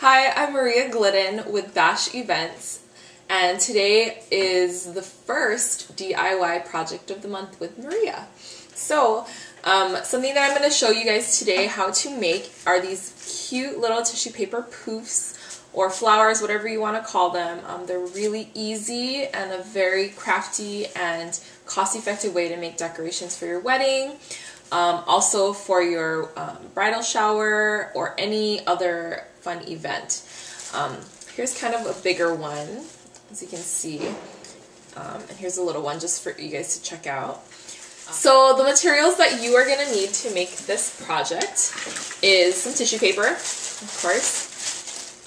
Hi, I'm Maria Glidden with Bash Events, and today is the first DIY project of the month with Maria. So, something that I'm going to show you guys today how to make are these cute little tissue paper poofs or flowers, whatever you want to call them. They're really easy and a very crafty and cost-effective way to make decorations for your wedding. Also for your bridal shower or any other fun event. Here's kind of a bigger one, as you can see, and here's a little one just for you guys to check out. So the materials that you are going to need to make this project is some tissue paper, of course.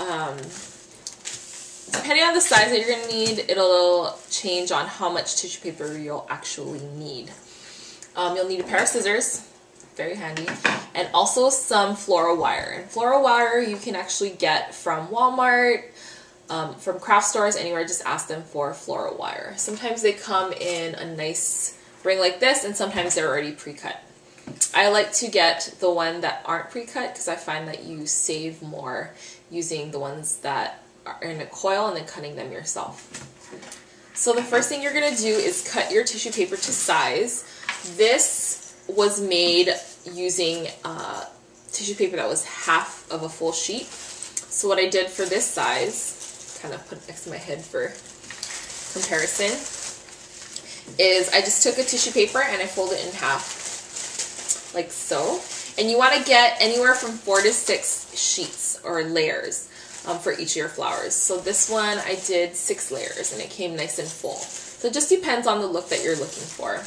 Depending on the size that you're going to need, it'll change on how much tissue paper you'll actually need. You'll need a pair of scissors, very handy, and also some floral wire. And floral wire you can actually get from Walmart, from craft stores, anywhere. Just ask them for floral wire. Sometimes they come in a nice ring like this, and sometimes they're already pre-cut. I like to get the one that aren't pre-cut because I find that you save more using the ones that are in a coil and then cutting them yourself. So the first thing you're going to do is cut your tissue paper to size. This was made using tissue paper that was half of a full sheet. So what I did for this size, kind of put it next to my head for comparison, is I just took a tissue paper and I folded it in half, like so. And you want to get anywhere from 4 to 6 sheets or layers for each of your flowers. So this one I did 6 layers and it came nice and full. So it just depends on the look that you're looking for.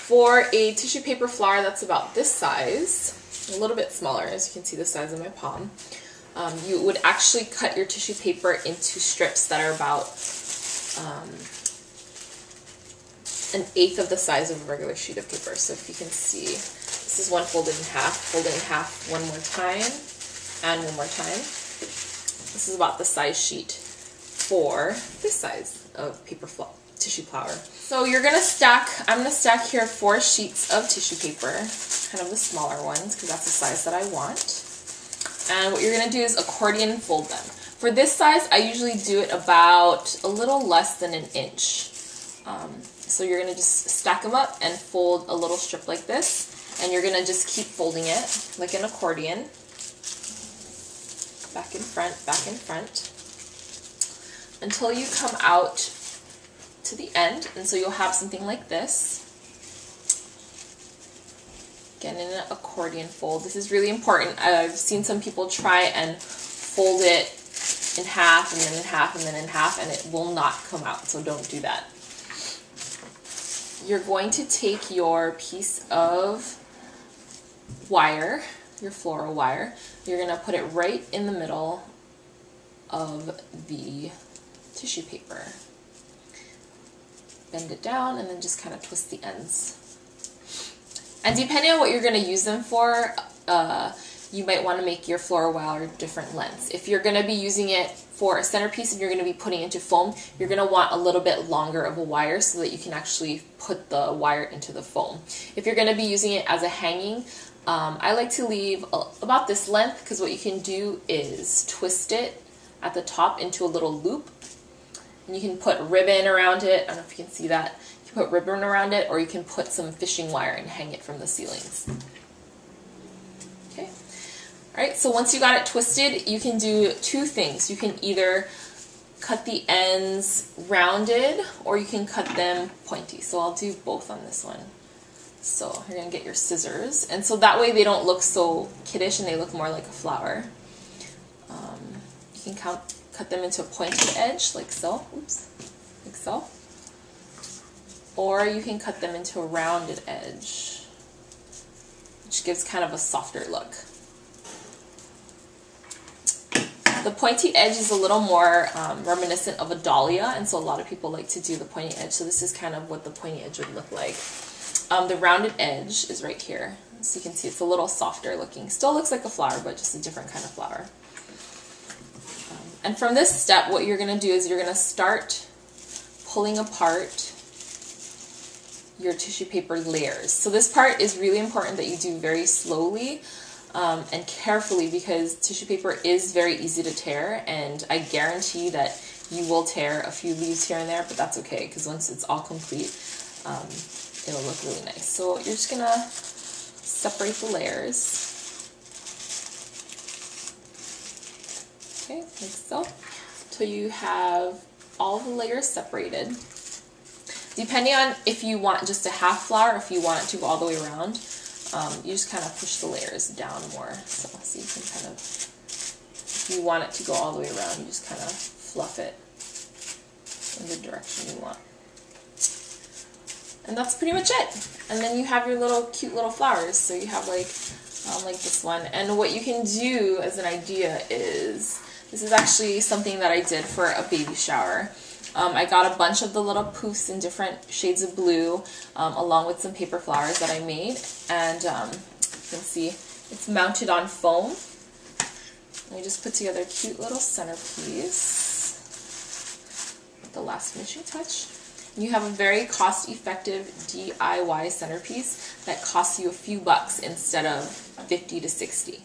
For a tissue paper flower that's about this size, a little bit smaller, as you can see the size of my palm, you would actually cut your tissue paper into strips that are about 1/8 of the size of a regular sheet of paper. So if you can see, this is one folded in half one more time, and one more time. This is about the size sheet for this size of paper tissue flower. So you're going to stack, I'm going to stack here 4 sheets of tissue paper, kind of the smaller ones because that's the size that I want. And what you're going to do is accordion fold them. For this size, I usually do it about a little less than 1 inch. So you're going to just stack them up and fold a little strip like this, and you're going to just keep folding it like an accordion. Back in front, until you come out to the end, and so you'll have something like this. Again, in an accordion fold. This is really important. I've seen some people try and fold it in half, and then in half, and then in half, and it will not come out, so don't do that. You're going to take your piece of wire, your floral wire, you're going to put it right in the middle of the tissue paper. Bend it down and then just kind of twist the ends. And depending on what you're going to use them for, you might want to make your floral wire different lengths. If you're going to be using it for a centerpiece and you're going to be putting it into foam, you're going to want a little bit longer of a wire so that you can actually put the wire into the foam. If you're going to be using it as a hanging, I like to leave about this length, because what you can do is twist it at the top into a little loop. And you can put ribbon around it. I don't know if you can see that. You can put ribbon around it, or you can put some fishing wire and hang it from the ceilings. Okay. Alright, so once you got it twisted, you can do 2 things. You can either cut the ends rounded, or you can cut them pointy. So I'll do both on this one. So you're going to get your scissors, and so that way they don't look so kiddish and they look more like a flower. You can cut them into a pointed edge like so, oops, like so, or you can cut them into a rounded edge, which gives kind of a softer look. The pointy edge is a little more reminiscent of a dahlia, and so a lot of people like to do the pointy edge, so this is kind of what the pointy edge would look like. The rounded edge is right here, so you can see it's a little softer looking. Still looks like a flower, but just a different kind of flower. And from this step, what you're going to do is you're going to start pulling apart your tissue paper layers. So this part is really important that you do very slowly. and carefully, because tissue paper is very easy to tear, and I guarantee that you will tear a few leaves here and there, but that's okay, because once it's all complete, it'll look really nice. So you're just gonna separate the layers. Okay, like so. So you have all the layers separated. Depending on if you want just a half flower, or if you want it to go all the way around, you just kind of push the layers down more. So you can kind of, if you want it to go all the way around, you just kind of fluff it in the direction you want. And that's pretty much it. And then you have your little cute little flowers. So you have like this one. And what you can do as an idea is, this is actually something that I did for a baby shower. I got a bunch of the little poofs in different shades of blue, along with some paper flowers that I made. And you can see it's mounted on foam. And I just put together a cute little centerpiece with the last finishing touch. And you have a very cost-effective DIY centerpiece that costs you a few bucks instead of 50 to 60.